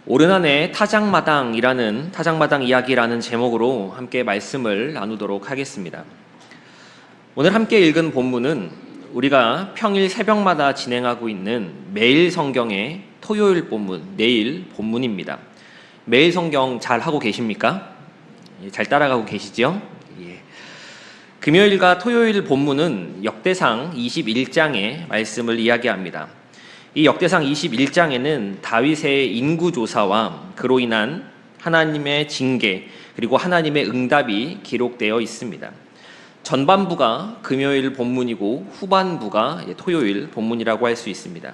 오르난의 타작마당이라는 타작마당 이야기라는 제목으로 함께 말씀을 나누도록 하겠습니다. 오늘 함께 읽은 본문은 우리가 평일 새벽마다 진행하고 있는 매일 성경의 토요일 본문, 내일 본문입니다. 매일 성경 잘 하고 계십니까? 잘 따라가고 계시죠? 예. 금요일과 토요일 본문은 역대상 21장의 말씀을 이야기합니다. 이 역대상 21장에는 다윗의 인구조사와 그로 인한 하나님의 징계 그리고 하나님의 응답이 기록되어 있습니다. 전반부가 금요일 본문이고 후반부가 토요일 본문이라고 할 수 있습니다.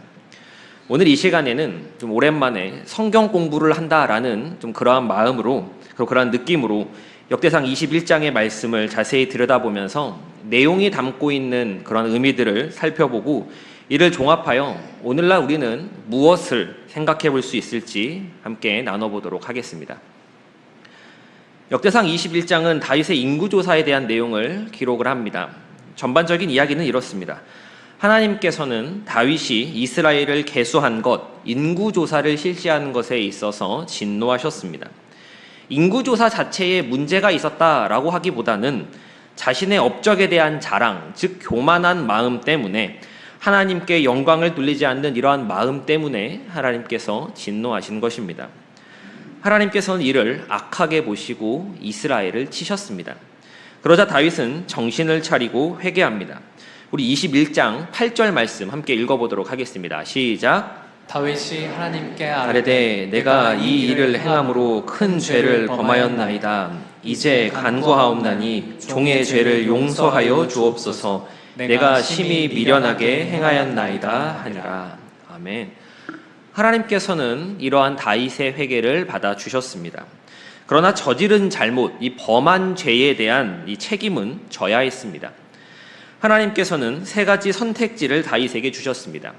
오늘 이 시간에는 좀 오랜만에 성경 공부를 한다라는 좀 그러한 마음으로 그리고 그러한 느낌으로 역대상 21장의 말씀을 자세히 들여다보면서 내용이 담고 있는 그런 의미들을 살펴보고 이를 종합하여 오늘날 우리는 무엇을 생각해 볼 수 있을지 함께 나눠보도록 하겠습니다. 역대상 21장은 다윗의 인구조사에 대한 내용을 기록을 합니다. 전반적인 이야기는 이렇습니다. 하나님께서는 다윗이 이스라엘을 계수한 것, 인구조사를 실시하는 것에 있어서 진노하셨습니다. 인구조사 자체에 문제가 있었다라고 하기보다는 자신의 업적에 대한 자랑, 즉 교만한 마음 때문에 하나님께 영광을 돌리지 않는 이러한 마음 때문에 하나님께서 진노하신 것입니다. 하나님께서는 이를 악하게 보시고 이스라엘을 치셨습니다. 그러자 다윗은 정신을 차리고 회개합니다. 우리 21장 8절 말씀 함께 읽어보도록 하겠습니다. 시작. 다윗이 하나님께 아뢰되 내가 이 일을 행함으로 큰 죄를 범하였나이다. 이제 간구하옵나니 종의 죄를 용서하여 주옵소서. 내가 심히 미련하게 행하였나이다 하니라. 아멘. 하나님께서는 이러한 다윗의 회개를 받아주셨습니다. 그러나 저지른 잘못, 이 범한 죄에 대한 이 책임은 져야 했습니다. 하나님께서는 세 가지 선택지를 다윗에게 주셨습니다.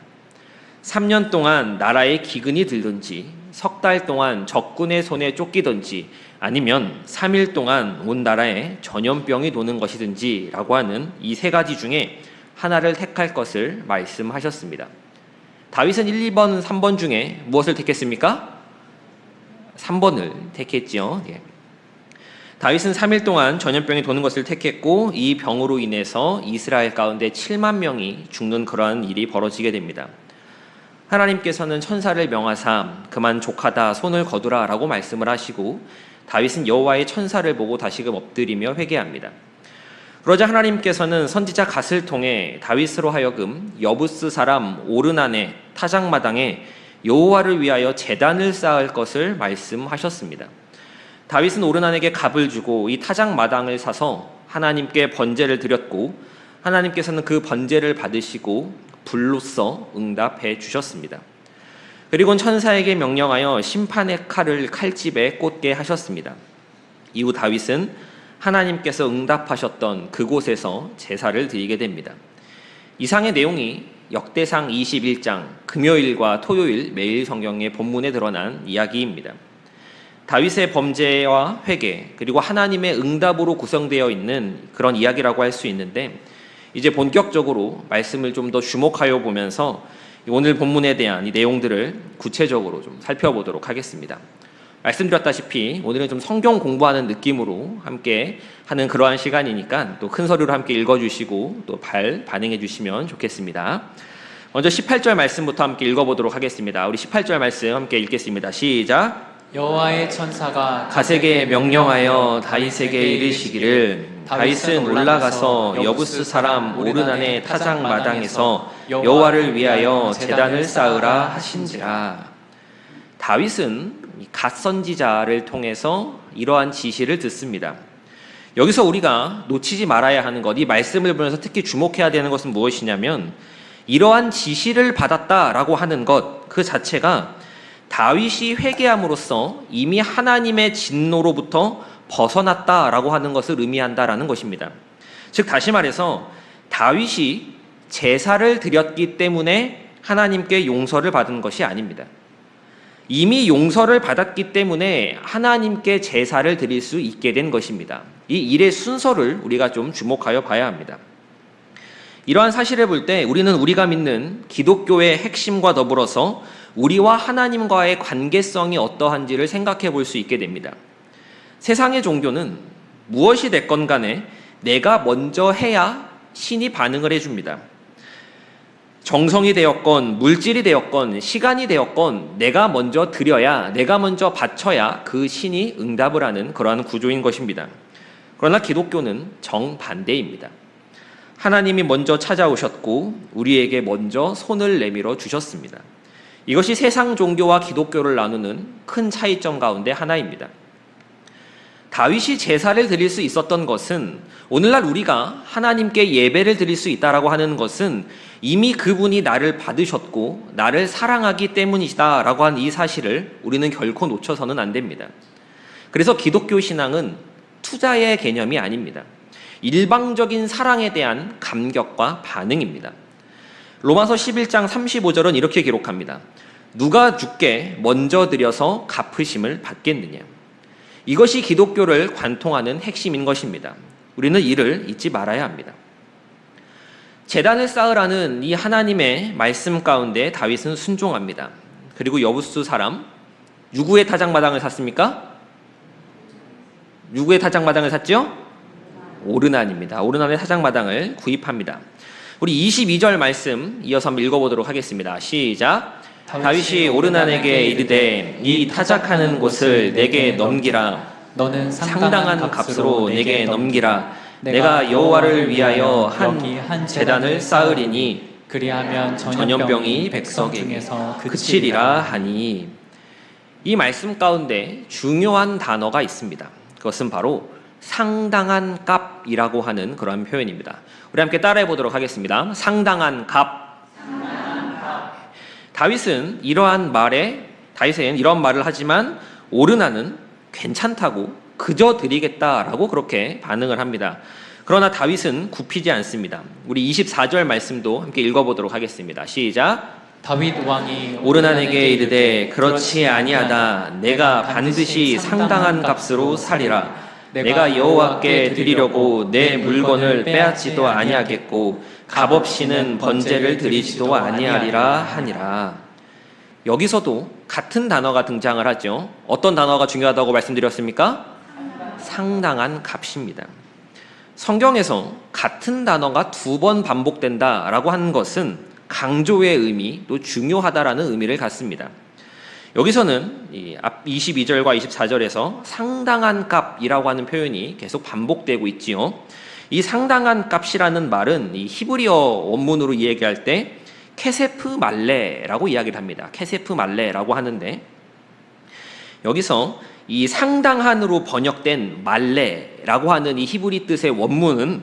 3년 동안 나라에 기근이 들든지, 석 달 동안 적군의 손에 쫓기든지, 아니면 3일 동안 온 나라에 전염병이 도는 것이든지 라고 하는 이 세 가지 중에 하나를 택할 것을 말씀하셨습니다. 다윗은 1, 2번, 3번 중에 무엇을 택했습니까? 3번을 택했지요. 예. 다윗은 3일 동안 전염병이 도는 것을 택했고 이 병으로 인해서 이스라엘 가운데 7만 명이 죽는 그러한 일이 벌어지게 됩니다. 하나님께서는 천사를 명하사 그만 족하다 손을 거두라 라고 말씀을 하시고 다윗은 여호와의 천사를 보고 다시금 엎드리며 회개합니다. 그러자 하나님께서는 선지자 갓을 통해 다윗으로 하여금 여부스 사람 오르난의 타작마당에 여호와를 위하여 제단을 쌓을 것을 말씀하셨습니다. 다윗은 오르난에게 값을 주고 이 타작마당을 사서 하나님께 번제를 드렸고 하나님께서는 그 번제를 받으시고 불로써 응답해 주셨습니다. 그리고는 천사에게 명령하여 심판의 칼을 칼집에 꽂게 하셨습니다. 이후 다윗은 하나님께서 응답하셨던 그곳에서 제사를 드리게 됩니다. 이상의 내용이 역대상 21장 금요일과 토요일 매일 성경의 본문에 드러난 이야기입니다. 다윗의 범죄와 회개 그리고 하나님의 응답으로 구성되어 있는 그런 이야기라고 할 수 있는데 이제 본격적으로 말씀을 좀 더 주목하여 보면서 오늘 본문에 대한 이 내용들을 구체적으로 좀 살펴보도록 하겠습니다. 말씀드렸다시피 오늘은 좀 성경 공부하는 느낌으로 함께 하는 그러한 시간이니까 또 큰 소리로 함께 읽어주시고 또 반응해 주시면 좋겠습니다. 먼저 18절 말씀부터 함께 읽어보도록 하겠습니다. 우리 18절 말씀 함께 읽겠습니다. 시작. 여호와의 천사가 갓에게 명령하여 다윗에게 이르시기를 다윗은 올라가서 여부스 사람 오르난의 타작마당에서 여호와를 위하여 제단을 쌓으라 하신지라. 다윗은 갓 선지자를 통해서 이러한 지시를 듣습니다. 여기서 우리가 놓치지 말아야 하는 것, 이 말씀을 보면서 특히 주목해야 되는 것은 무엇이냐면 이러한 지시를 받았다라고 하는 것 그 자체가 다윗이 회개함으로써 이미 하나님의 진노로부터 벗어났다라고 하는 것을 의미한다라는 것입니다. 즉 다시 말해서 다윗이 제사를 드렸기 때문에 하나님께 용서를 받은 것이 아닙니다. 이미 용서를 받았기 때문에 하나님께 제사를 드릴 수 있게 된 것입니다. 이 일의 순서를 우리가 좀 주목하여 봐야 합니다. 이러한 사실을 볼 때 우리는 우리가 믿는 기독교의 핵심과 더불어서 우리와 하나님과의 관계성이 어떠한지를 생각해 볼 수 있게 됩니다. 세상의 종교는 무엇이 됐건 간에 내가 먼저 해야 신이 반응을 해줍니다. 정성이 되었건 물질이 되었건 시간이 되었건 내가 먼저 드려야, 내가 먼저 바쳐야 그 신이 응답을 하는 그러한 구조인 것입니다. 그러나 기독교는 정반대입니다. 하나님이 먼저 찾아오셨고 우리에게 먼저 손을 내밀어 주셨습니다. 이것이 세상 종교와 기독교를 나누는 큰 차이점 가운데 하나입니다. 다윗이 제사를 드릴 수 있었던 것은, 오늘날 우리가 하나님께 예배를 드릴 수 있다라고 하는 것은 이미 그분이 나를 받으셨고 나를 사랑하기 때문이다라고 한 이 사실을 우리는 결코 놓쳐서는 안 됩니다. 그래서 기독교 신앙은 투자의 개념이 아닙니다. 일방적인 사랑에 대한 감격과 반응입니다. 로마서 11장 35절은 이렇게 기록합니다. 누가 주께 먼저 드려서 갚으심을 받겠느냐. 이것이 기독교를 관통하는 핵심인 것입니다. 우리는 이를 잊지 말아야 합니다. 제단을 쌓으라는 이 하나님의 말씀 가운데 다윗은 순종합니다. 그리고 여부수 사람, 누구의 타작마당을 샀습니까? 누구의 타작마당을 샀죠? 오르난입니다. 오르난의 타작마당을 구입합니다. 우리 22절 말씀 이어서 한번 읽어보도록 하겠습니다. 시작. 다윗이 오르난에게 이르되 이 타작하는 곳을 내게 넘기라. 너는 상당한 값으로 내게 넘기라. 내가 여호와를 위하여 한 제단을 쌓으리니 그리하면 전염병이 백성에게 그치리라 하니. 이 말씀 가운데 중요한 단어가 있습니다. 그것은 바로 상당한 값이라고 하는 그런 표현입니다. 우리 함께 따라해 보도록 하겠습니다. 상당한 값. 다윗은 이런 말을 하지만 오르나는 괜찮다고 그저 드리겠다라고 그렇게 반응을 합니다. 그러나 다윗은 굽히지 않습니다. 우리 24절 말씀도 함께 읽어보도록 하겠습니다. 시작. 다윗 왕이 오르난에게 이르되 그렇지 아니하다. 내가 반드시 상당한 값으로 사리라. 내가 여호와께 드리려고 내 물건을 빼앗지도 아니하겠고 값없이는 번제를 드리지도 아니하리라 하니라. 여기서도 같은 단어가 등장을 하죠. 어떤 단어가 중요하다고 말씀드렸습니까? 상당한 값입니다. 성경에서 같은 단어가 2번 반복된다라고 하는 것은 강조의 의미, 또 중요하다라는 의미를 갖습니다. 여기서는 앞 22절과 24절에서 상당한 값이라고 하는 표현이 계속 반복되고 있지요. 이 상당한 값이라는 말은 이 히브리어 원문으로 이야기할 때 케세프 말레라고 이야기를 합니다. 케세프 말레라고 하는데, 여기서 이 상당한으로 번역된 말레라고 하는 이 히브리 뜻의 원문은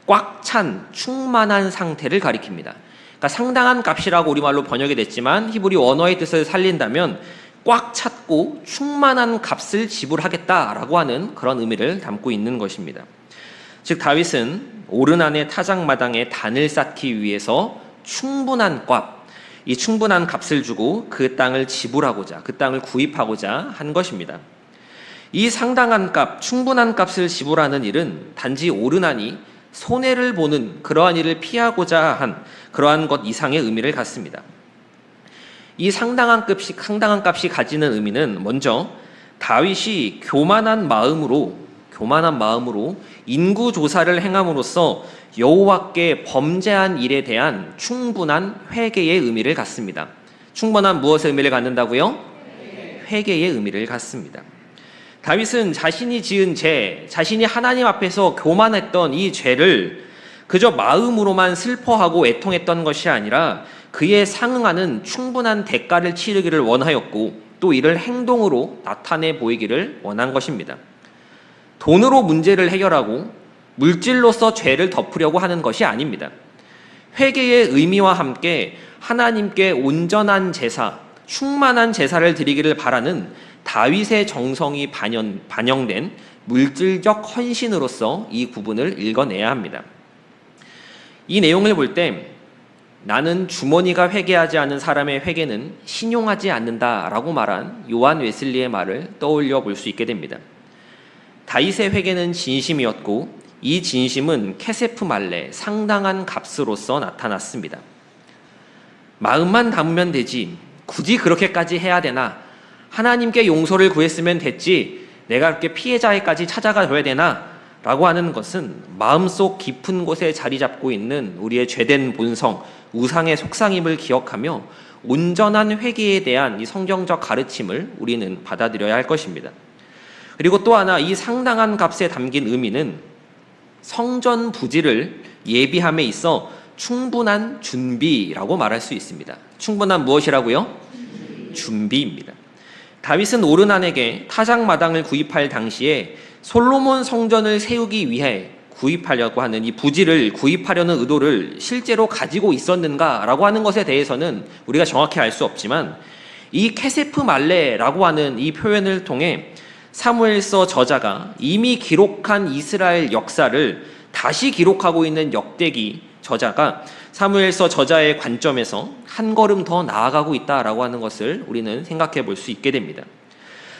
꽉 찬 충만한 상태를 가리킵니다. 그러니까 상당한 값이라고 우리말로 번역이 됐지만 히브리 원어의 뜻을 살린다면 꽉 찼고 충만한 값을 지불하겠다라고 하는 그런 의미를 담고 있는 것입니다. 즉 다윗은 오르난의 타작마당에 단을 쌓기 위해서 충분한 값, 이 충분한 값을 주고 그 땅을 지불하고자, 그 땅을 구입하고자 한 것입니다. 이 상당한 값, 충분한 값을 지불하는 일은 단지 오르난이 손해를 보는 그러한 일을 피하고자 한 그러한 것 이상의 의미를 갖습니다. 이 상당한 값이 가지는 의미는 먼저 다윗이 교만한 마음으로 인구 조사를 행함으로써 여호와께 범죄한 일에 대한 충분한 회개의 의미를 갖습니다. 충분한 무엇의 의미를 갖는다고요? 회개의 의미를 갖습니다. 다윗은 자신이 지은 죄, 자신이 하나님 앞에서 교만했던 이 죄를 그저 마음으로만 슬퍼하고 애통했던 것이 아니라 그에 상응하는 충분한 대가를 치르기를 원하였고 또 이를 행동으로 나타내 보이기를 원한 것입니다. 돈으로 문제를 해결하고 물질로서 죄를 덮으려고 하는 것이 아닙니다. 회개의 의미와 함께 하나님께 온전한 제사, 충만한 제사를 드리기를 바라는 다윗의 정성이 반영된 물질적 헌신으로서 이 구분을 읽어내야 합니다. 이 내용을 볼 때 나는 주머니가 회개하지 않은 사람의 회개는 신용하지 않는다라고 말한 요한 웨슬리의 말을 떠올려 볼 수 있게 됩니다. 다윗의 회개는 진심이었고 이 진심은 케세프 말레, 상당한 값으로서 나타났습니다. 마음만 담으면 되지, 굳이 그렇게까지 해야 되나? 하나님께 용서를 구했으면 됐지 내가 그렇게 피해자에까지 찾아가 줘야 되나? 라고 하는 것은 마음속 깊은 곳에 자리 잡고 있는 우리의 죄된 본성, 우상의 속상임을 기억하며 온전한 회개에 대한 이 성경적 가르침을 우리는 받아들여야 할 것입니다. 그리고 또 하나 이 상당한 값에 담긴 의미는 성전 부지를 예비함에 있어 충분한 준비라고 말할 수 있습니다. 충분한 무엇이라고요? 준비입니다. 다윗은 오르난에게 타작마당을 구입할 당시에 솔로몬 성전을 세우기 위해 구입하려고 하는 이 부지를 구입하려는 의도를 실제로 가지고 있었는가라고 하는 것에 대해서는 우리가 정확히 알 수 없지만 이 케세프 말레라고 하는 이 표현을 통해 사무엘서 저자가 이미 기록한 이스라엘 역사를 다시 기록하고 있는 역대기 저자가 사무엘서 저자의 관점에서 한 걸음 더 나아가고 있다라고 하는 것을 우리는 생각해 볼 수 있게 됩니다.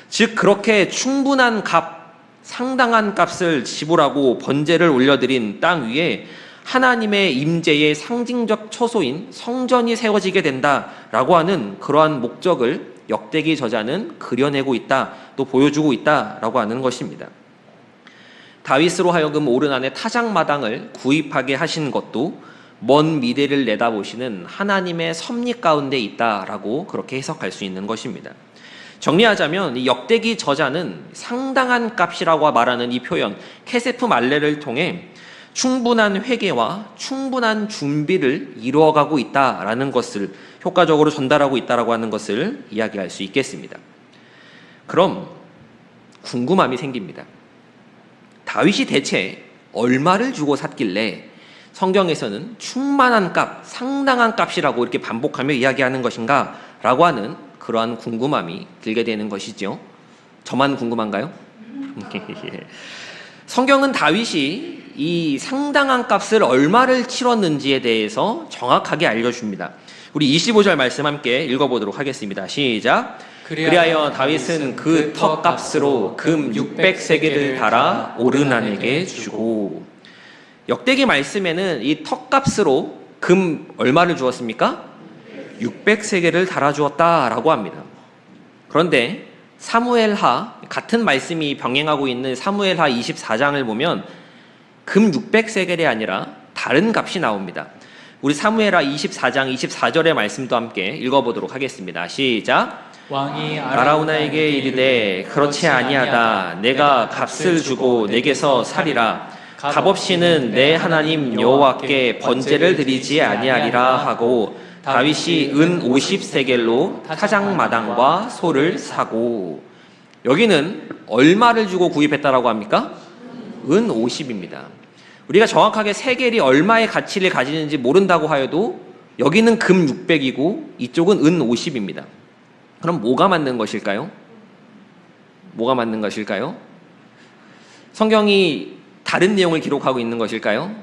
즉 그렇게 충분한 값, 상당한 값을 지불하고 번제를 올려드린 땅 위에 하나님의 임재의 상징적 처소인 성전이 세워지게 된다라고 하는 그러한 목적을 역대기 저자는 그려내고 있다, 또 보여주고 있다라고 하는 것입니다. 다윗으로 하여금 오르난의 타작마당을 구입하게 하신 것도 먼 미래를 내다보시는 하나님의 섭리 가운데 있다라고 그렇게 해석할 수 있는 것입니다. 정리하자면 이 역대기 저자는 상당한 값이라고 말하는 이 표현 케세프 말레를 통해 충분한 회개와 충분한 준비를 이루어가고 있다라는 것을 효과적으로 전달하고 있다라고 하는 것을 이야기할 수 있겠습니다. 그럼 궁금함이 생깁니다. 다윗이 대체 얼마를 주고 샀길래 성경에서는 충만한 값, 상당한 값이라고 이렇게 반복하며 이야기하는 것인가? 라고 하는 그러한 궁금함이 들게 되는 것이죠. 저만 궁금한가요? 성경은 다윗이 이 상당한 값을 얼마를 치렀는지에 대해서 정확하게 알려줍니다. 우리 25절 말씀 함께 읽어보도록 하겠습니다. 시작. 그리하여 다윗은 그 턱값으로 금 600세겔을 달아 오르난에게 주고. 역대기 말씀에는 이 턱값으로 금 얼마를 주었습니까? 600세겔을 달아주었다라고 합니다. 그런데 사무엘하, 같은 말씀이 병행하고 있는 사무엘하 24장을 보면 금 600세겔이 아니라 다른 값이 나옵니다. 우리 사무엘하 24장 24절의 말씀도 함께 읽어보도록 하겠습니다. 시작. 왕이 아라우나에게 이르되 그렇지 아니하다. 내가 값을 주고 내게서 살이라. 값없이는 내 하나님 여호와께 번제를 드리지 아니하리라 하고 다윗이 은 50세겔로 타작마당과 소를 사고. 여기는 얼마를 주고 구입했다라고 합니까? 은 50입니다. 우리가 정확하게 세겔이 얼마의 가치를 가지는지 모른다고 하여도 여기는 금 600이고 이쪽은 은 50입니다. 그럼 뭐가 맞는 것일까요? 뭐가 맞는 것일까요? 성경이 다른 내용을 기록하고 있는 것일까요?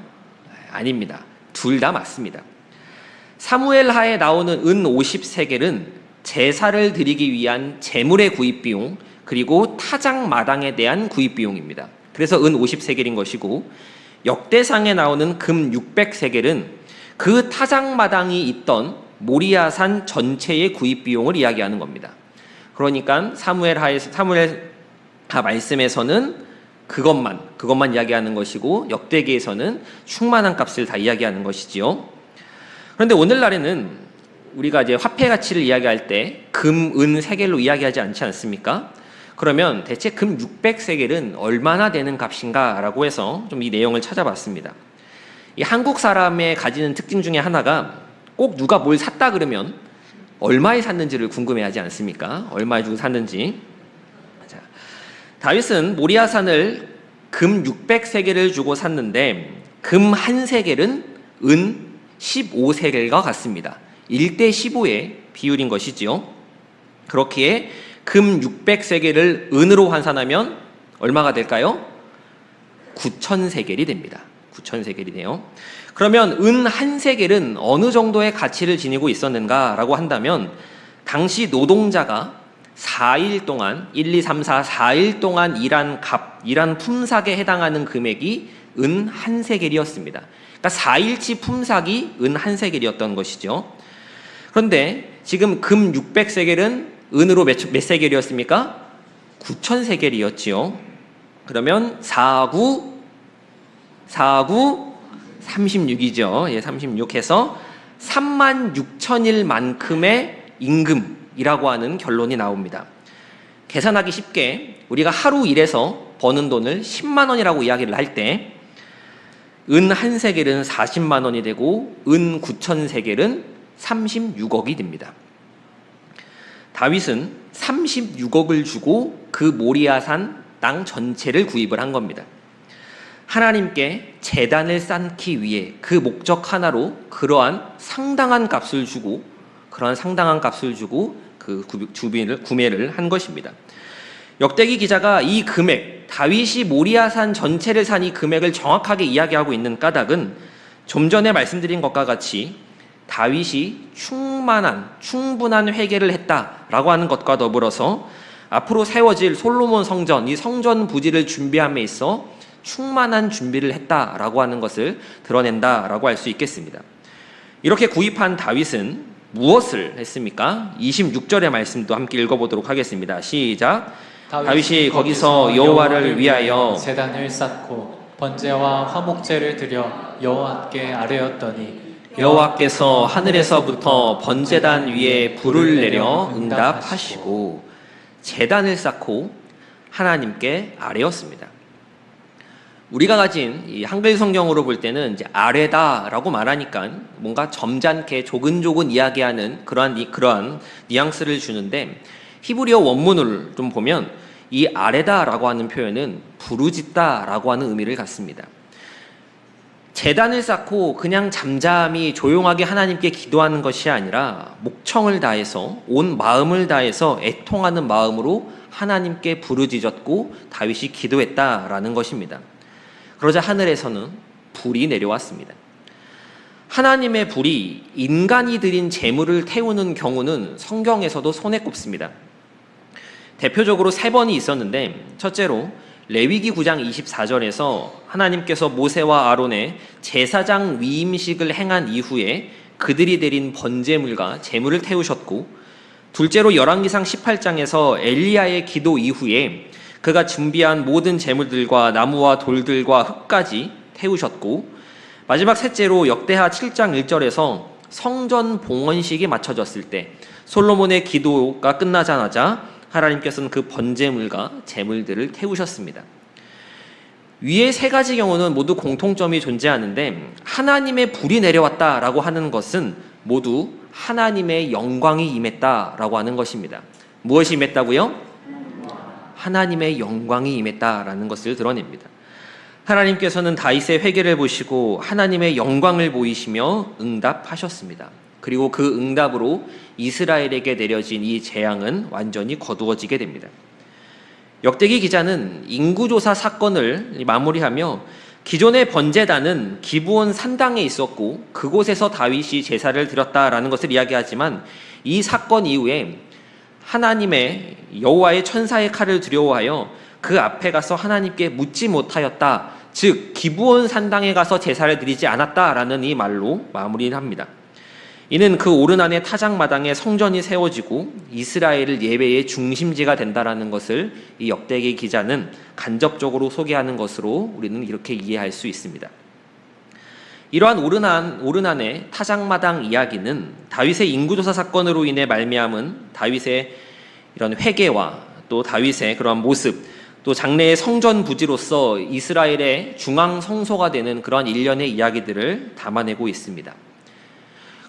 아닙니다. 둘 다 맞습니다. 사무엘하에 나오는 은 50세겔은 제사를 드리기 위한 제물의 구입 비용, 그리고 타작마당에 대한 구입 비용입니다. 그래서 은 50세겔인 것이고, 역대상에 나오는 금 600세겔은 그 타작마당이 있던 모리아산 전체의 구입 비용을 이야기하는 겁니다. 그러니까 사무엘하 말씀에서는 그것만 이야기하는 것이고, 역대기에서는 충만한 값을 다 이야기하는 것이지요. 그런데 오늘날에는 우리가 이제 화폐 가치를 이야기할 때 금, 은, 세겔로 이야기하지 않지 않습니까? 그러면 대체 금 600세겔은 얼마나 되는 값인가? 라고 해서 좀 이 내용을 찾아봤습니다. 이 한국 사람의 가지는 특징 중에 하나가 꼭 누가 뭘 샀다 그러면 얼마에 샀는지를 궁금해하지 않습니까? 얼마에 주고 샀는지. 자, 다윗은 모리아산을 금 600세겔을 주고 샀는데 금 한 세겔은 은 15세겔과 같습니다. 1대 15의 비율인 것이지요. 그렇기에 금 600세겔을 은으로 환산하면 얼마가 될까요? 9,000세겔이 됩니다. 9,000세겔이네요. 그러면 은 한 세겔은 어느 정도의 가치를 지니고 있었는가라고 한다면 당시 노동자가 4일 동안 1, 2, 3, 4, 4일 동안 일한 품삯에 해당하는 금액이 은 한 세겔이었습니다. 그러니까 4일치 품삯이 은 한 세겔이었던 것이죠. 그런데 지금 금 600세겔은 은으로 몇 세겔이었습니까? 9,000세겔이었지요. 그러면 4구 36이죠. 예, 36 해서 36,000일만큼의 임금이라고 하는 결론이 나옵니다. 계산하기 쉽게 우리가 하루 일해서 버는 돈을 10만 원이라고 이야기를 할 때 은 1세겔은 40만 원이 되고 은 9,000세겔은 36억이 됩니다. 다윗은 36억을 주고 그 모리아산 땅 전체를 구입을 한 겁니다. 하나님께 제단을 쌓기 위해 그 목적 하나로 그러한 상당한 값을 주고 그 주빈을 구매를 한 것입니다. 역대기 기자가 이 금액, 다윗이 모리아산 전체를 산 이 금액을 정확하게 이야기하고 있는 까닭은 좀 전에 말씀드린 것과 같이 다윗이 충분한 회개를 했다라고 하는 것과 더불어서 앞으로 세워질 솔로몬 성전, 이 성전 부지를 준비함에 있어 충만한 준비를 했다라고 하는 것을 드러낸다라고 할 수 있겠습니다. 이렇게 구입한 다윗은 무엇을 했습니까? 26절의 말씀도 함께 읽어보도록 하겠습니다. 시작. 다윗이 거기서 여호와를 위하여 제단을 쌓고 번제와 화목제를 드려 여호와께 아뢰었더니 여호와께서 하늘에서부터 번제단 위에 불을 내려 응답하시고 제단을 쌓고 하나님께 아뢰었습니다. 우리가 가진 이 한글 성경으로 볼 때는 이제 아뢰다라고 말하니까 뭔가 점잖게 조근조근 이야기하는 그러한 뉘앙스를 주는데 히브리어 원문을 좀 보면 이 아뢰다라고 하는 표현은 부르짖다라고 하는 의미를 갖습니다. 제단을 쌓고 그냥 잠잠히 조용하게 하나님께 기도하는 것이 아니라 목청을 다해서 온 마음을 다해서 애통하는 마음으로 하나님께 부르짖었고 다윗이 기도했다라는 것입니다. 그러자 하늘에서는 불이 내려왔습니다. 하나님의 불이 인간이 드린 제물을 태우는 경우는 성경에서도 손에 꼽습니다. 대표적으로 3번이 있었는데 첫째로 레위기 9장 24절에서 하나님께서 모세와 아론의 제사장 위임식을 행한 이후에 그들이 드린 번제물과 제물을 태우셨고, 둘째로 열왕기상 18장에서 엘리야의 기도 이후에 그가 준비한 모든 제물들과 나무와 돌들과 흙까지 태우셨고, 마지막 셋째로 역대하 7장 1절에서 성전 봉헌식이 마쳐졌을 때 솔로몬의 기도가 끝나자마자 하나님께서는 그 번제물과 제물들을 태우셨습니다. 위의 3가지 경우는 모두 공통점이 존재하는데 하나님의 불이 내려왔다라고 하는 것은 모두 하나님의 영광이 임했다라고 하는 것입니다. 무엇이 임했다고요? 하나님의 영광이 임했다라는 것을 드러냅니다. 하나님께서는 다윗의 회개를 보시고 하나님의 영광을 보이시며 응답하셨습니다. 그리고 그 응답으로 이스라엘에게 내려진 이 재앙은 완전히 거두어지게 됩니다. 역대기 기자는 인구조사 사건을 마무리하며 기존의 번제단은 기브온 산당에 있었고 그곳에서 다윗이 제사를 드렸다라는 것을 이야기하지만 이 사건 이후에 하나님의 여호와의 천사의 칼을 두려워하여 그 앞에 가서 하나님께 묻지 못하였다. 즉 기브온 산당에 가서 제사를 드리지 않았다라는 이 말로 마무리를 합니다. 이는 그 오르난의 타작마당에 성전이 세워지고 이스라엘을 예배의 중심지가 된다라는 것을 이 역대기 기자는 간접적으로 소개하는 것으로 우리는 이렇게 이해할 수 있습니다. 이러한 오르난의 타작마당 이야기는 다윗의 인구조사 사건으로 인해 말미암은 다윗의 이런 회개와 또 다윗의 그러한 모습, 또 장래의 성전 부지로서 이스라엘의 중앙 성소가 되는 그러한 일련의 이야기들을 담아내고 있습니다.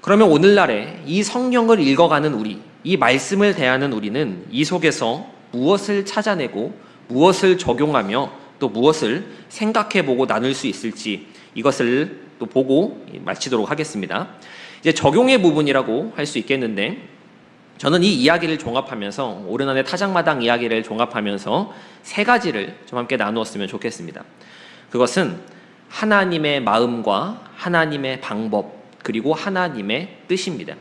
그러면 오늘날에 이 성경을 읽어가는 우리, 이 말씀을 대하는 우리는 이 속에서 무엇을 찾아내고 무엇을 적용하며 또 무엇을 생각해보고 나눌 수 있을지 이것을 또 보고 마치도록 하겠습니다. 이제 적용의 부분이라고 할 수 있겠는데 저는 이 이야기를 종합하면서 오르난의 타작마당 이야기를 종합하면서 3가지를 좀 함께 나누었으면 좋겠습니다. 그것은 하나님의 마음과 하나님의 방법 그리고 하나님의 뜻입니다.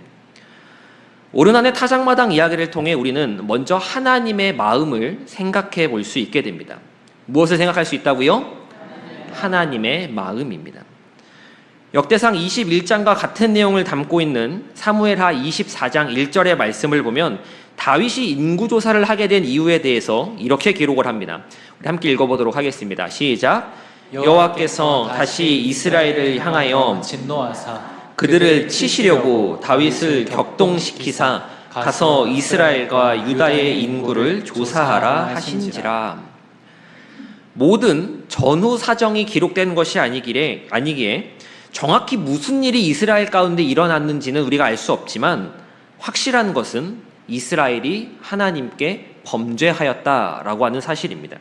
오르난의 타작마당 이야기를 통해 우리는 먼저 하나님의 마음을 생각해 볼 수 있게 됩니다. 무엇을 생각할 수 있다고요? 하나님의 마음입니다. 역대상 21장과 같은 내용을 담고 있는 사무엘하 24장 1절의 말씀을 보면 다윗이 인구조사를 하게 된 이유에 대해서 이렇게 기록을 합니다. 우리 함께 읽어보도록 하겠습니다. 시작. 여호와께서 다시 이스라엘을 향하여 진노하사 그들을 치시려고 다윗을 격동시키사 가서 이스라엘과 유다의 인구를 조사하라 하신지라. 모든 전후 사정이 기록된 것이 아니기에 정확히 무슨 일이 이스라엘 가운데 일어났는지는 우리가 알 수 없지만 확실한 것은 이스라엘이 하나님께 범죄하였다라고 하는 사실입니다.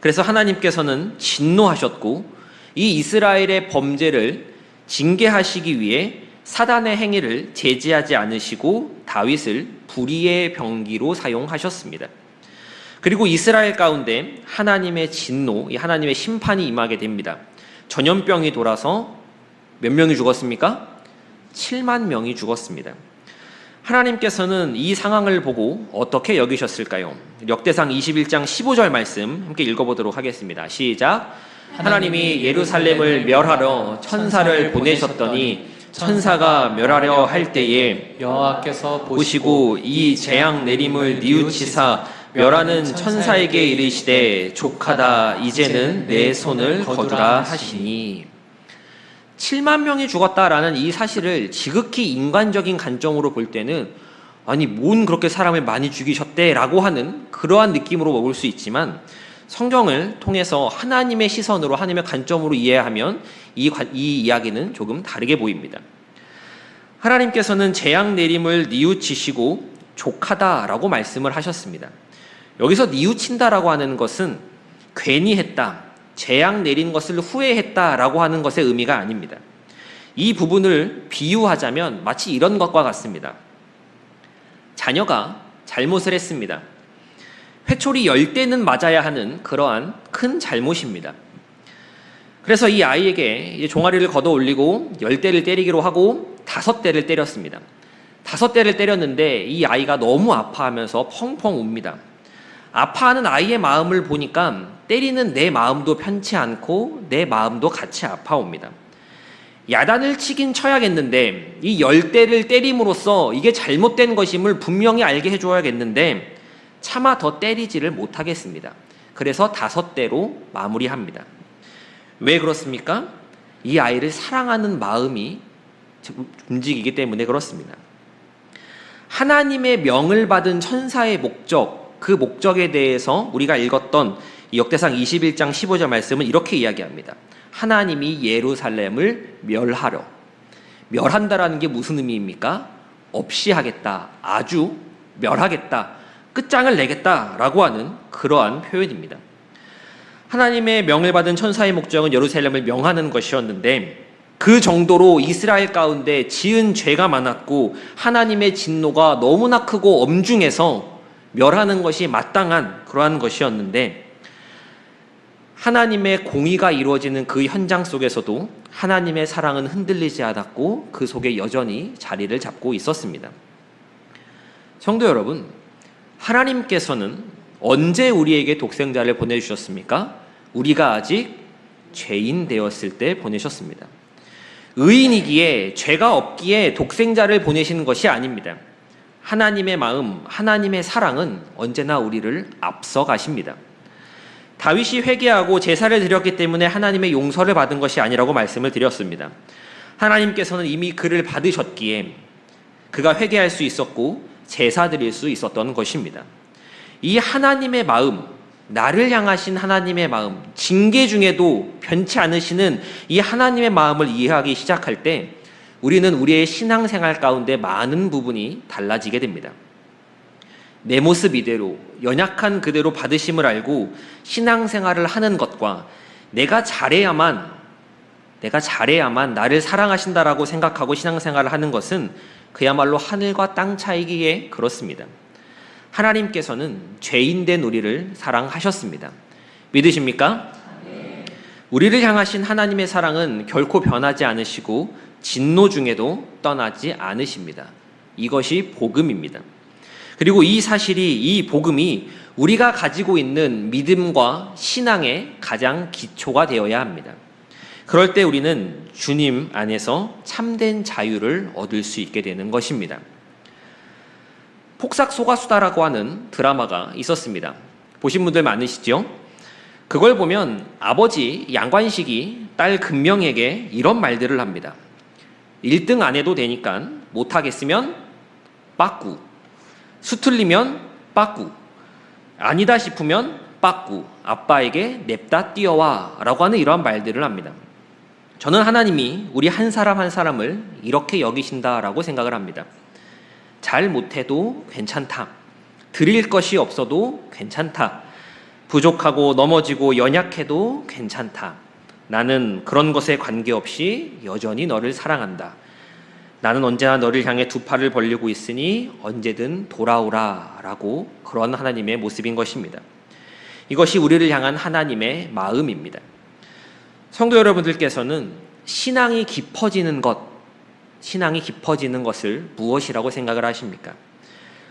그래서 하나님께서는 진노하셨고 이 이스라엘의 범죄를 징계하시기 위해 사단의 행위를 제지하지 않으시고 다윗을 불의의 병기로 사용하셨습니다. 그리고 이스라엘 가운데 하나님의 진노, 하나님의 심판이 임하게 됩니다. 전염병이 돌아서 몇 명이 죽었습니까? 7만 명이 죽었습니다. 하나님께서는 이 상황을 보고 어떻게 여기셨을까요? 역대상 21장 15절 말씀 함께 읽어보도록 하겠습니다. 시작. 하나님이 예루살렘을 멸하러 천사를 보내셨더니 천사가 멸하려 할 때에 여호와께서 보시고 이 재앙 내림을 뉘우치사 멸하는 천사에게 이르시되 족하다 이제는 내 손을 거두라 하시니. 7만 명이 죽었다라는 이 사실을 지극히 인간적인 관점으로 볼 때는 아니 뭔 그렇게 사람을 많이 죽이셨대라고 하는 그러한 느낌으로 먹을 수 있지만 성경을 통해서 하나님의 시선으로 하나님의 관점으로 이해하면 이 이야기는 조금 다르게 보입니다. 하나님께서는 재앙 내림을 뉘우치시고 족하다라고 말씀을 하셨습니다. 여기서 뉘우친다라고 하는 것은 괜히 했다, 재앙 내린 것을 후회했다라고 하는 것의 의미가 아닙니다. 이 부분을 비유하자면 마치 이런 것과 같습니다. 자녀가 잘못을 했습니다. 회초리 10대는 맞아야 하는 그러한 큰 잘못입니다. 그래서 이 아이에게 이제 종아리를 걷어 올리고 10대를 때리기로 하고 5대를 때렸습니다. 5대를 때렸는데 이 아이가 너무 아파하면서 펑펑 웁니다. 아파하는 아이의 마음을 보니까 때리는 내 마음도 편치 않고 내 마음도 같이 아파옵니다. 야단을 치긴 쳐야겠는데 이 10대를 때림으로써 이게 잘못된 것임을 분명히 알게 해줘야겠는데 차마 더 때리지를 못하겠습니다. 그래서 5대로 마무리합니다. 왜 그렇습니까? 이 아이를 사랑하는 마음이 움직이기 때문에 그렇습니다. 하나님의 명을 받은 천사의 목적, 그 목적에 대해서 우리가 읽었던 역대상 21장 15절 말씀은 이렇게 이야기합니다. 하나님이 예루살렘을 멸하려. 멸한다라는 게 무슨 의미입니까? 없이 하겠다, 아주 멸하겠다, 끝장을 내겠다라고 하는 그러한 표현입니다. 하나님의 명을 받은 천사의 목적은 예루살렘을 명하는 것이었는데 그 정도로 이스라엘 가운데 지은 죄가 많았고 하나님의 진노가 너무나 크고 엄중해서 멸하는 것이 마땅한 그러한 것이었는데 하나님의 공의가 이루어지는 그 현장 속에서도 하나님의 사랑은 흔들리지 않았고 그 속에 여전히 자리를 잡고 있었습니다. 성도 여러분, 하나님께서는 언제 우리에게 독생자를 보내주셨습니까? 우리가 아직 죄인 되었을 때 보내셨습니다. 의인이기에 죄가 없기에 독생자를 보내시는 것이 아닙니다. 하나님의 마음, 하나님의 사랑은 언제나 우리를 앞서 가십니다. 다윗이 회개하고 제사를 드렸기 때문에 하나님의 용서를 받은 것이 아니라고 말씀을 드렸습니다. 하나님께서는 이미 그를 받으셨기에 그가 회개할 수 있었고 제사 드릴 수 있었던 것입니다. 이 하나님의 마음, 나를 향하신 하나님의 마음, 징계 중에도 변치 않으시는 이 하나님의 마음을 이해하기 시작할 때 우리는 우리의 신앙생활 가운데 많은 부분이 달라지게 됩니다. 내 모습 이대로, 연약한 그대로 받으심을 알고 신앙생활을 하는 것과 내가 잘해야만 나를 사랑하신다라고 생각하고 신앙생활을 하는 것은 그야말로 하늘과 땅 차이기에 그렇습니다. 하나님께서는 죄인된 우리를 사랑하셨습니다. 믿으십니까? 네. 우리를 향하신 하나님의 사랑은 결코 변하지 않으시고 진노 중에도 떠나지 않으십니다. 이것이 복음입니다. 그리고 이 사실이, 이 복음이 우리가 가지고 있는 믿음과 신앙의 가장 기초가 되어야 합니다. 그럴 때 우리는 주님 안에서 참된 자유를 얻을 수 있게 되는 것입니다. 폭삭소가수다라고 하는 드라마가 있었습니다. 보신 분들 많으시죠? 그걸 보면 아버지 양관식이 딸 금명에게 이런 말들을 합니다. 1등 안 해도 되니까 못하겠으면 빠꾸, 수틀리면 빠꾸, 아니다 싶으면 빠꾸, 아빠에게 냅다 뛰어와 라고 하는 이러한 말들을 합니다. 저는 하나님이 우리 한 사람 한 사람을 이렇게 여기신다라고 생각을 합니다. 잘 못해도 괜찮다. 드릴 것이 없어도 괜찮다. 부족하고 넘어지고 연약해도 괜찮다. 나는 그런 것에 관계없이 여전히 너를 사랑한다. 나는 언제나 너를 향해 두 팔을 벌리고 있으니 언제든 돌아오라 라고 그런 하나님의 모습인 것입니다. 이것이 우리를 향한 하나님의 마음입니다. 성도 여러분들께서는 신앙이 깊어지는 것을 무엇이라고 생각을 하십니까?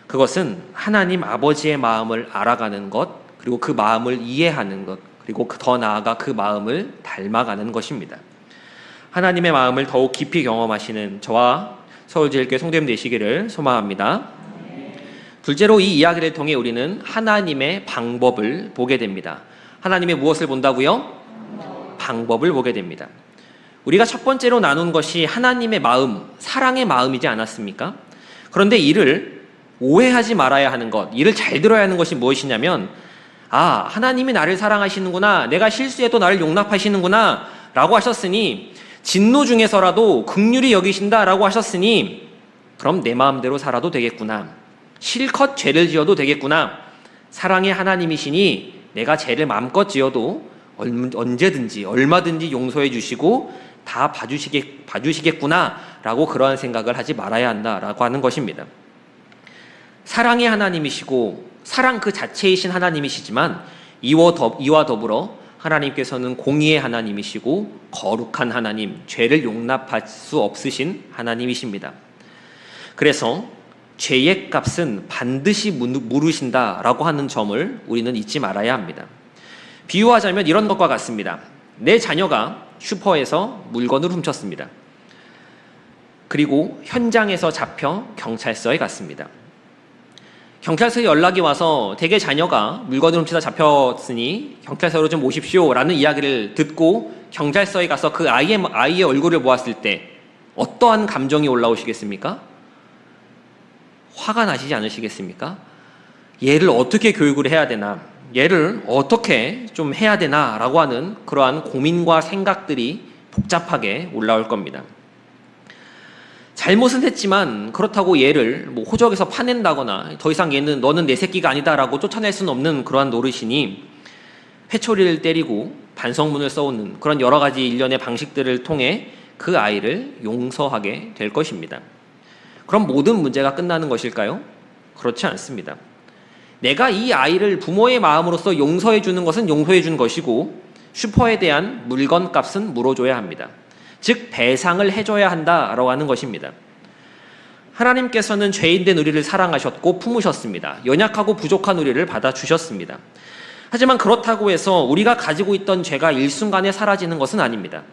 그것은 하나님 아버지의 마음을 알아가는 것, 그리고 그 마음을 이해하는 것, 그리고 더 나아가 그 마음을 닮아가는 것입니다. 하나님의 마음을 더욱 깊이 경험하시는 저와 서울제일교회 성도님 되시기를 소망합니다. 둘째로 이 이야기를 통해 우리는 하나님의 방법을 보게 됩니다. 하나님의 무엇을 본다고요? 방법을 보게 됩니다. 우리가 첫 번째로 나눈 것이 하나님의 마음, 사랑의 마음이지 않았습니까? 그런데 이를 오해하지 말아야 하는 것, 이를 잘 들어야 하는 것이 무엇이냐면, 하나님이 나를 사랑하시는구나, 내가 실수해도 나를 용납하시는구나 라고 하셨으니, 진노 중에서라도 긍휼히 여기신다라고 하셨으니 그럼 내 마음대로 살아도 되겠구나. 실컷 죄를 지어도 되겠구나. 사랑의 하나님이시니 내가 죄를 마음껏 지어도 언제든지 얼마든지 용서해 주시고 다 봐주시겠구나 라고 그러한 생각을 하지 말아야 한다라고 하는 것입니다. 사랑의 하나님이시고 사랑 그 자체이신 하나님이시지만 이와 더불어 하나님께서는 공의의 하나님이시고 거룩한 하나님, 죄를 용납할 수 없으신 하나님이십니다. 그래서 죄의 값은 반드시 물으신다라고 하는 점을 우리는 잊지 말아야 합니다. 비유하자면 이런 것과 같습니다. 내 자녀가 슈퍼에서 물건을 훔쳤습니다. 그리고 현장에서 잡혀 경찰서에 갔습니다. 경찰서에 연락이 와서 대개 자녀가 물건을 훔치다 잡혔으니 경찰서로 좀 오십시오 라는 이야기를 듣고 경찰서에 가서 그 아이의 얼굴을 보았을 때 어떠한 감정이 올라오시겠습니까? 화가 나시지 않으시겠습니까? 얘를 어떻게 교육을 해야 되나, 얘를 어떻게 좀 해야 되나 라고 하는 그러한 고민과 생각들이 복잡하게 올라올 겁니다. 잘못은 했지만 그렇다고 얘를 호적에서 파낸다거나 더 이상 너는 내 새끼가 아니다라고 쫓아낼 수는 없는 그러한 노릇이니 회초리를 때리고 반성문을 써오는 그런 여러 가지 일련의 방식들을 통해 그 아이를 용서하게 될 것입니다. 그럼 모든 문제가 끝나는 것일까요? 그렇지 않습니다. 내가 이 아이를 부모의 마음으로서 용서해 주는 것은 용서해 주는 것이고 슈퍼에 대한 물건 값은 물어줘야 합니다. 즉 배상을 해줘야 한다라고 하는 것입니다. 하나님께서는 죄인된 우리를 사랑하셨고 품으셨습니다. 연약하고 부족한 우리를 받아주셨습니다. 하지만 그렇다고 해서 우리가 가지고 있던 죄가 일순간에 사라지는 것은 아닙니다.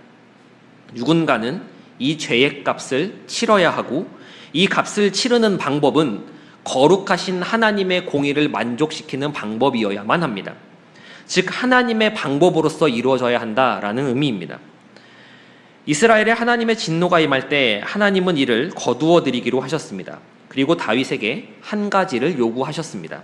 누군가는 이 죄의 값을 치러야 하고 이 값을 치르는 방법은 거룩하신 하나님의 공의를 만족시키는 방법이어야만 합니다. 즉 하나님의 방법으로서 이루어져야 한다라는 의미입니다. 이스라엘에 하나님의 진노가 임할 때 하나님은 이를 거두어 드리기로 하셨습니다. 그리고 다윗에게 한 가지를 요구하셨습니다.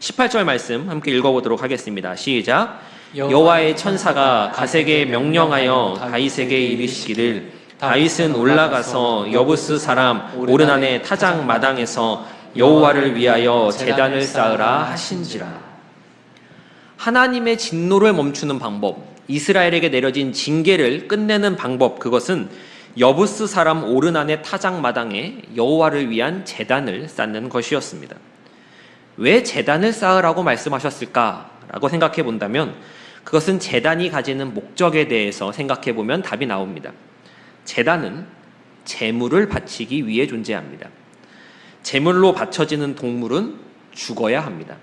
18절 말씀 함께 읽어보도록 하겠습니다. 시작. 여호와의 천사가 갓에게 명령하여 다윗에게 이르시기를 다윗은 올라가서 여부스 사람 오르난의 타작 마당에서 여호와를 위하여 제단을 쌓으라 하신지라. 하나님의 진노를 멈추는 방법, 이스라엘에게 내려진 징계를 끝내는 방법, 그것은 여부스 사람 오르난의 타작 마당에 여호와를 위한 제단을 쌓는 것이었습니다. 왜 제단을 쌓으라고 말씀하셨을까라고 생각해 본다면 그것은 제단이 가지는 목적에 대해서 생각해 보면 답이 나옵니다. 제단은 제물을 바치기 위해 존재합니다. 제물로 바쳐지는 동물은 죽어야 합니다.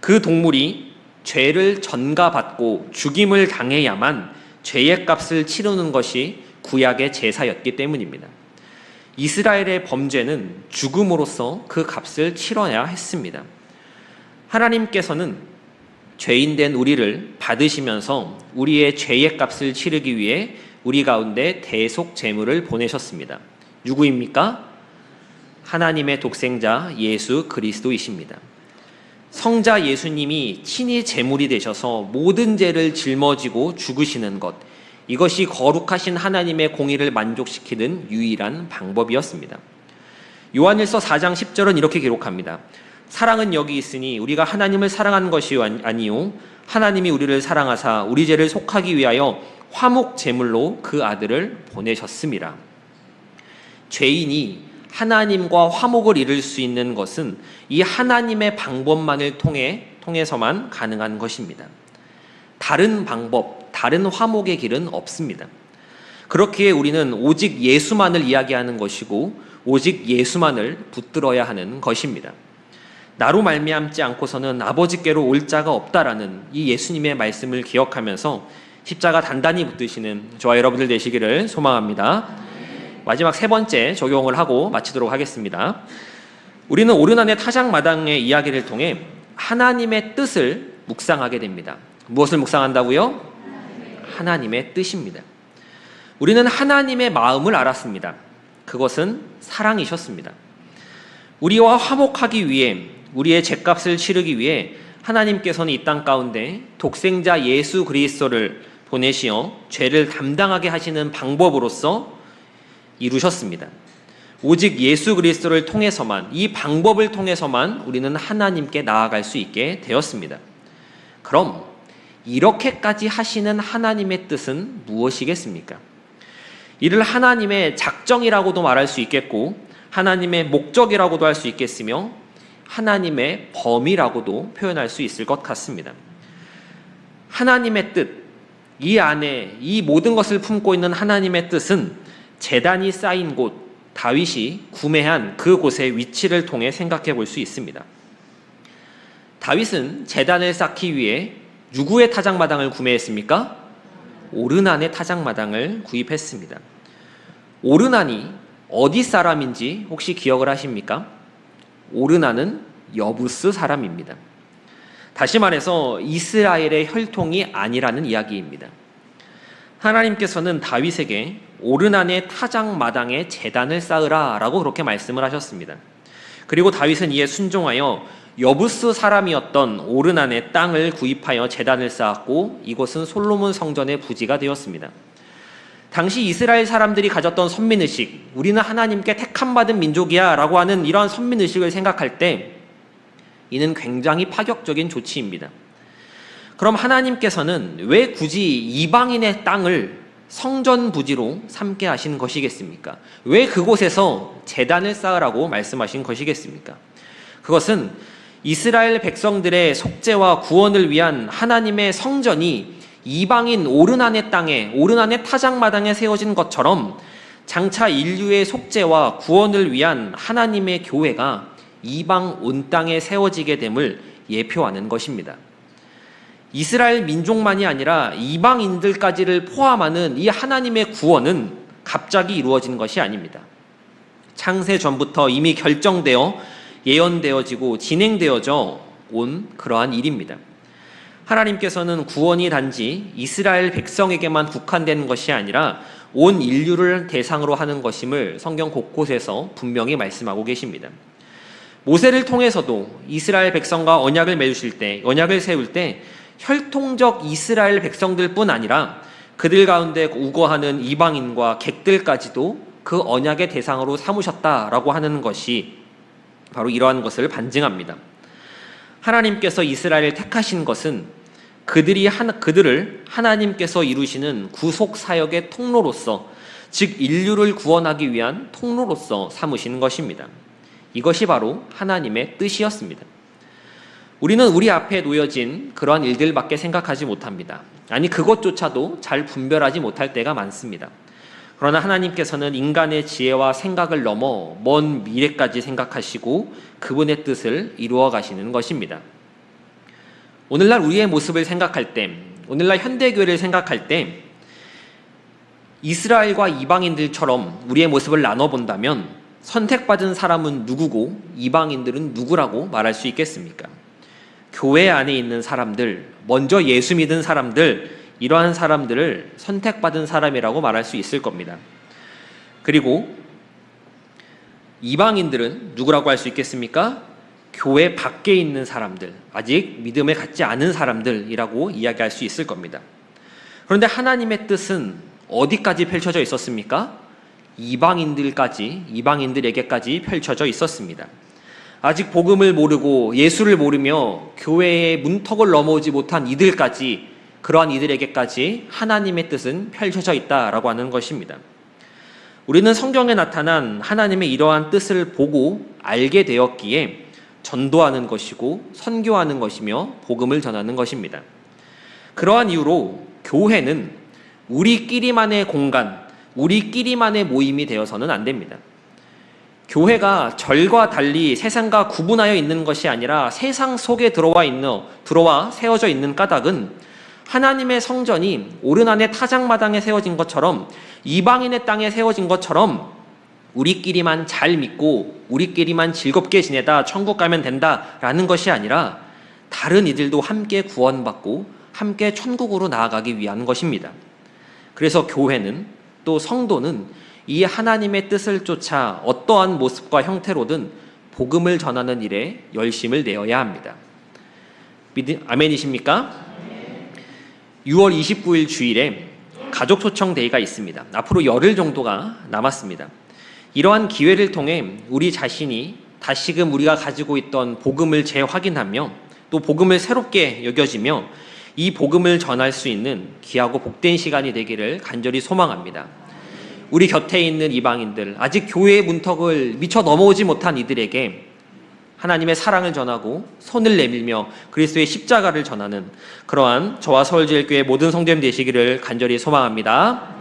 그 동물이 죄를 전가받고 죽임을 당해야만 죄의 값을 치르는 것이 구약의 제사였기 때문입니다. 이스라엘의 범죄는 죽음으로써 그 값을 치러야 했습니다. 하나님께서는 죄인된 우리를 받으시면서 우리의 죄의 값을 치르기 위해 우리 가운데 대속 제물을 보내셨습니다. 누구입니까? 하나님의 독생자 예수 그리스도이십니다. 성자 예수님이 친히 제물이 되셔서 모든 죄를 짊어지고 죽으시는 것, 이것이 거룩하신 하나님의 공의를 만족시키는 유일한 방법이었습니다. 요한일서 4장 10절은 이렇게 기록합니다. 사랑은 여기 있으니 우리가 하나님을 사랑한 것이 아니요 하나님이 우리를 사랑하사 우리 죄를 속하기 위하여 화목 제물로 그 아들을 보내셨습니다. 죄인이 하나님과 화목을 이룰 수 있는 것은 이 하나님의 방법만을 통해서만 가능한 것입니다. 다른 방법, 다른 화목의 길은 없습니다. 그렇기에 우리는 오직 예수만을 이야기하는 것이고 오직 예수만을 붙들어야 하는 것입니다. 나로 말미암지 않고서는 아버지께로 올 자가 없다라는 이 예수님의 말씀을 기억하면서 십자가 단단히 붙드시는 저와 여러분들 되시기를 소망합니다. 마지막 세 번째 적용을 하고 마치도록 하겠습니다. 우리는 오르난의 타작마당의 이야기를 통해 하나님의 뜻을 묵상하게 됩니다. 무엇을 묵상한다고요? 하나님의 뜻입니다. 우리는 하나님의 마음을 알았습니다. 그것은 사랑이셨습니다. 우리와 화목하기 위해, 우리의 죄값을 치르기 위해 하나님께서는 이 땅 가운데 독생자 예수 그리스도를 보내시어 죄를 담당하게 하시는 방법으로서 이루셨습니다. 오직 예수 그리스도를 통해서만, 이 방법을 통해서만 우리는 하나님께 나아갈 수 있게 되었습니다. 그럼 이렇게까지 하시는 하나님의 뜻은 무엇이겠습니까? 이를 하나님의 작정이라고도 말할 수 있겠고 하나님의 목적이라고도 할 수 있겠으며 하나님의 범위라고도 표현할 수 있을 것 같습니다. 하나님의 뜻, 이 안에 이 모든 것을 품고 있는 하나님의 뜻은 제단이 쌓인 곳, 다윗이 구매한 그곳의 위치를 통해 생각해 볼 수 있습니다. 다윗은 제단을 쌓기 위해 누구의 타작마당을 구매했습니까? 오르난의 타작마당을 구입했습니다. 오르난이 어디 사람인지 혹시 기억을 하십니까? 오르난은 여부스 사람입니다. 다시 말해서 이스라엘의 혈통이 아니라는 이야기입니다. 하나님께서는 다윗에게 오르난의 타작마당에 제단을 쌓으라 라고 그렇게 말씀을 하셨습니다. 그리고 다윗은 이에 순종하여 여부스 사람이었던 오르난의 땅을 구입하여 제단을 쌓았고 이곳은 솔로몬 성전의 부지가 되었습니다. 당시 이스라엘 사람들이 가졌던 선민의식, 우리는 하나님께 택함받은 민족이야 라고 하는 이러한 선민의식을 생각할 때 이는 굉장히 파격적인 조치입니다. 그럼 하나님께서는 왜 굳이 이방인의 땅을 성전 부지로 삼게 하신 것이겠습니까? 왜 그곳에서 제단을 쌓으라고 말씀하신 것이겠습니까? 그것은 이스라엘 백성들의 속죄와 구원을 위한 하나님의 성전이 이방인 오르난의 땅에, 오르난의 타작마당에 세워진 것처럼 장차 인류의 속죄와 구원을 위한 하나님의 교회가 이방 온 땅에 세워지게 됨을 예표하는 것입니다. 이스라엘 민족만이 아니라 이방인들까지를 포함하는 이 하나님의 구원은 갑자기 이루어진 것이 아닙니다. 창세 전부터 이미 결정되어 예언되어지고 진행되어져 온 그러한 일입니다. 하나님께서는 구원이 단지 이스라엘 백성에게만 국한된 것이 아니라 온 인류를 대상으로 하는 것임을 성경 곳곳에서 분명히 말씀하고 계십니다. 모세를 통해서도 이스라엘 백성과 언약을 맺으실 때, 언약을 세울 때 혈통적 이스라엘 백성들뿐 아니라 그들 가운데 우거하는 이방인과 객들까지도 그 언약의 대상으로 삼으셨다라고 하는 것이 바로 이러한 것을 반증합니다. 하나님께서 이스라엘을 택하신 것은 그들을 하나님께서 이루시는 구속 사역의 통로로서, 즉 인류를 구원하기 위한 통로로서 삼으신 것입니다. 이것이 바로 하나님의 뜻이었습니다. 우리는 우리 앞에 놓여진 그러한 일들밖에 생각하지 못합니다. 아니, 그것조차도 잘 분별하지 못할 때가 많습니다. 그러나 하나님께서는 인간의 지혜와 생각을 넘어 먼 미래까지 생각하시고 그분의 뜻을 이루어 가시는 것입니다. 오늘날 우리의 모습을 생각할 때, 오늘날 현대교회를 생각할 때 이스라엘과 이방인들처럼 우리의 모습을 나눠본다면 선택받은 사람은 누구고 이방인들은 누구라고 말할 수 있겠습니까? 교회 안에 있는 사람들, 먼저 예수 믿은 사람들, 이러한 사람들을 선택받은 사람이라고 말할 수 있을 겁니다. 그리고 이방인들은 누구라고 할 수 있겠습니까? 교회 밖에 있는 사람들, 아직 믿음을 갖지 않은 사람들이라고 이야기할 수 있을 겁니다. 그런데 하나님의 뜻은 어디까지 펼쳐져 있었습니까? 이방인들에게까지 펼쳐져 있었습니다. 아직 복음을 모르고 예수를 모르며 교회의 문턱을 넘어오지 못한 이들까지, 그러한 이들에게까지 하나님의 뜻은 펼쳐져 있다라고 하는 것입니다. 우리는 성경에 나타난 하나님의 이러한 뜻을 보고 알게 되었기에 전도하는 것이고 선교하는 것이며 복음을 전하는 것입니다. 그러한 이유로 교회는 우리끼리만의 공간, 우리끼리만의 모임이 되어서는 안 됩니다. 교회가 절과 달리 세상과 구분하여 있는 것이 아니라 세상 속에 들어와 세워져 있는 까닭은 하나님의 성전이 오르난의 타작마당에 세워진 것처럼, 이방인의 땅에 세워진 것처럼 우리끼리만 잘 믿고 우리끼리만 즐겁게 지내다 천국 가면 된다라는 것이 아니라 다른 이들도 함께 구원받고 함께 천국으로 나아가기 위한 것입니다. 그래서 교회는, 또 성도는 이 하나님의 뜻을 쫓아 어떠한 모습과 형태로든 복음을 전하는 일에 열심을 내어야 합니다. 아멘이십니까? 6월 29일 주일에 가족 초청 데이가 있습니다. 앞으로 열흘 정도가 남았습니다. 이러한 기회를 통해 우리 자신이 다시금 우리가 가지고 있던 복음을 재확인하며 또 복음을 새롭게 여겨지며 이 복음을 전할 수 있는 귀하고 복된 시간이 되기를 간절히 소망합니다. 우리 곁에 있는 이방인들, 아직 교회의 문턱을 미처 넘어오지 못한 이들에게 하나님의 사랑을 전하고 손을 내밀며 그리스도의 십자가를 전하는 그러한 저와 서울제일교회 모든 성도님 되시기를 간절히 소망합니다.